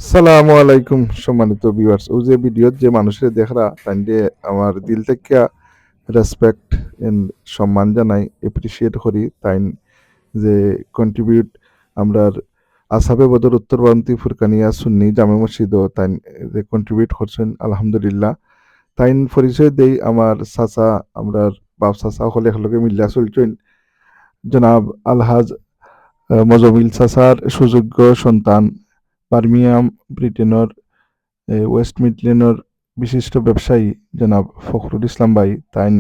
সালামু আলাইকুম সম্মানিত ভিউয়ার্স। ও যে ভিডিওত যে মানুষের দেখরা তাইনরে আমার দিল থেকে রেসপেক্ট এন্ড সম্মান জানাই, এপ্রিসিয়েট করি। তাইন যে কন্ট্রিবিউট আমরার আসাবে বদর উত্তরবান্তি ফুরকানিয়া সুন্নি জামে মসজিদও তাইন যে কন্ট্রিবিউট করছেন আলহামদুলিল্লাহ। তাইন পরিচয় দেই আমার চাচা, আমরার বাপ চাচা হলে একলগে মিল্লা চলছেন জনাব আলহাজ মজমিল চাচার সুযোগ্য সন্তান, বার্মিয়াম ব্রিটেনের ওয়েস্ট মিডল্যান্ডের বিশিষ্ট ব্যবসায়ী জনাব ফখরুল ইসলাম ভাই। তাইন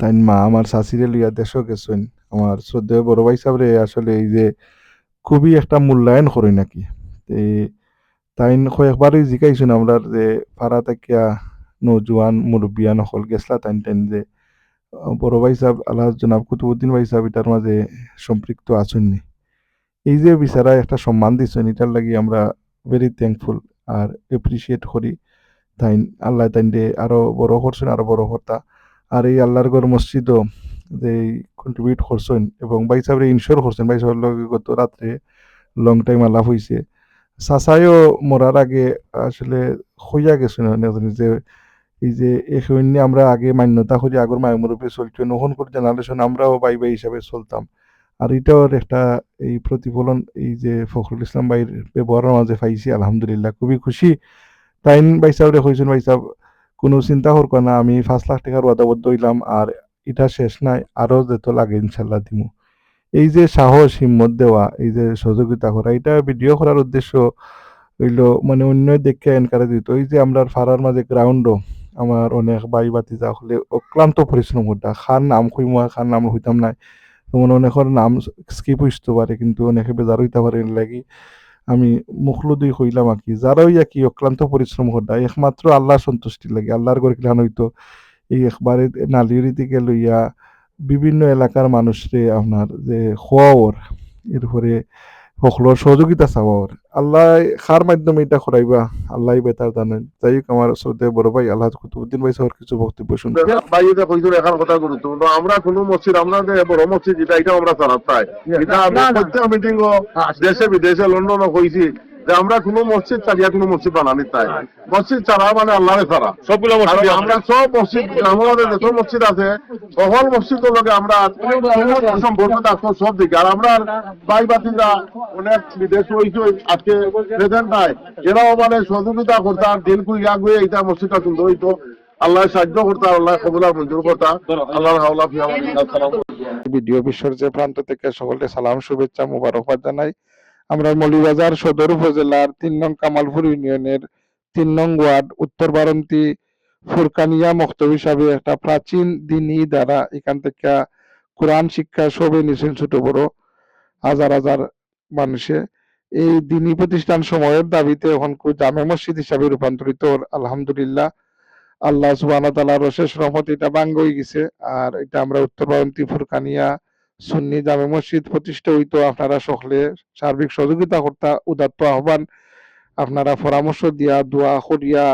তাইন মা আমার শাশিরে লইয়া দেশও গেছেন। আমার শ্রদ্ধেয় বড় ভাই সাহেবরে আসলে এই যে খুবই একটা মূল্যায়ন করি নাকি। এই তাইন কয়েকবারই জিজ্ঞাইছেন আমরা যে পাড়া থাকিয়া নৌজোয়ান মুরব্বিয়ান হল গেছলা তাইন তাইন যে বড় ভাই সাহেব আল্লাহ জনাব কুতুবুদ্দিন ভাই সাহেব এটার মাঝে সম্পৃক্ত আছেননি। এই যে বিচারা একটা সম্মান দিচ্ছেন, এটার লাগি আমরা ভেরি থ্যাঙ্কফুল আর এপ্রিসিয়েট করি। তাইন আল্লাহ তাইনরে আরো বড় করছেন, আরো বড় হতা। আর এই আল্লাহর গড় মসজিদও যে কন্ট্রিবিউট করছেন এবং ভাই সাহেবরে ইনশোর করছেন, ভাই সাহেবের লগে গত রাত্রে লং টাইম আলাপ হইছে। চাচাইও মরার আগে আসলে হইয়া গেছেন অনেক জিনিস যে এই যে এখানে আমরা আগে মান্যতা করি আগর মায়মুরূপে চলতো, নতুন করে জেনারেশন আমরাও ভাই ভাই হিসাবে চলতাম। আর এটাও একটা এই প্রতিফলন এই যে ফখরুল ইসলাম ভাইয়ের ব্যবহারের মাঝে পাইছি আলহামদুলিল্লাহ, খুবই খুশি। তাইন ভাই সাহেবরে কইছেন ভাই সাহেব কোনো চিন্তা করবা না, আমি 5 লাখ টাকার ওয়াদাবদ্ধ হইলাম আর এটা শেষ নাই, আরো যত লাগে ইনশাল্লাহ দিমু। এই যে সাহস হিম্মত দেওয়া, এই যে সহযোগিতা করা, এটা ভিডিও করার উদ্দেশ্য হইলো মানে অন্য দেখে এনকারেজ দিত। এই যে আমরা ফাড়ার মাঝে গ্রাউন্ডও আমার অনেক ভাই বাতিজা হলে অক্লান্ত পরিশ্রম করতা। খান নাম কইমু আর খান নাম হইতাম না, যেমন অনেকের নাম স্কিপ হইতে পারে কিন্তু অনেকে বেজার হইতে পারে, এর লাগি আমি মুখলুদুই হইলাম আর কি। যারাই আর কি অক্লান্ত পরিশ্রম করতা একমাত্র আল্লাহ সন্তুষ্টি লাগে, আল্লাহর করে কিলান হইতো এই একবারে নালিয়ারি থেকে লইয়া বিভিন্ন এলাকার মানুষরে আপনার যে খোয়াওর, এরপরে সকলের সহযোগিতা চাওয়ার, আল্লাহ খার মাধ্যমে এটা করাইবা আল্লাহ বেতার জানেন। যাই হোক আমার শ্রদ্ধেয় বড় ভাই আল্লাহ কুতুবুদ্দিন ভাই সাহেবের কিছু বক্তব্য শুনবো। ভাই এটা কইছিল এখান কথা গুরুত্বপূর্ণ। আমরা কোন মসজিদ আমরা যে বড় মসজিদ এটা আমরা চালাত চাই। এটা আমি প্রত্যেক মিটিং দেশে বিদেশে লন্ডনও কইছি যে আমরা কোন মসজিদ চালিয়া কোন মসজিদ বানানি চাই। মসজিদ ছাড়া মানে আল্লাহরে ছাড়া সবগুলো মসজিদ আমরা সব মসজিদ আমাদের যত মসজিদ আছে সকল মসজিদের লগে আমরা সম্পর্ক থাকবো সব দিকে। আর আমরা ভাই বাতিরা অনেক বিদেশ হয়েছে আজকে প্রেজেন্ট নাই, এরাও মানে সহযোগিতা করতাম দিল কুইয়া গুয়ে এটা মসজিদটা সুন্দর হইতো। আল্লাহ সাহায্য করতা, আল্লাহ কবুল আর মঞ্জুর করতা। আল্লাহর হাওলা ফি আমানিল্লাহ। সালাম। ভিডিও বিশ্বের যে প্রান্ত থেকে সকলকে সালাম শুভেচ্ছা মুবারকবাদ জানাই। আমরা মৌলভীবাজার সদর উপজেলার ৩ নং কামালপুর ইউনিয়নের ৩ নং ওয়ার্ড উত্তর বারন্তি ফুরকানিয়া মক্তব হিসাবে একটা প্রাচীন দিনী দ্বারা এখান থেকে কোরআন শিক্ষা সবে নিছেন ছোট বড় হাজার হাজার মানুষে। এই দিনী প্রতিষ্ঠান সময়ের দাবিতে এখন জামে মসজিদ হিসাবে রূপান্তরিত আলহামদুলিল্লাহ। আল্লাহ সুবহানাহু ওয়া তাআলার অশেষ রহমত এটা বাঙ্গ হয়ে গেছে। আর এটা আমরা উত্তরবারন্তি ফুরকানিয়া সুন্নি জামে মসজিদ প্রতিষ্ঠা হইতো, আপনারা সকলে সার্বিক সহযোগিতা করতা, উদাত্ত আহ্বান, আপনারা পরামর্শ দিয়া দোয়া করিয়া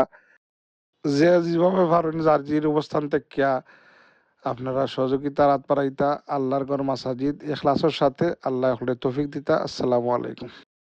যে যেভাবে পারেন যার জির অবস্থান থেকে আপনারা সহযোগিতার হাত বাড়াইতা। আল্লাহর ঘর মাসাজিদ ইখলাসের সাথে আল্লাহ তৌফিক দিতা। আসসালামু আলাইকুম।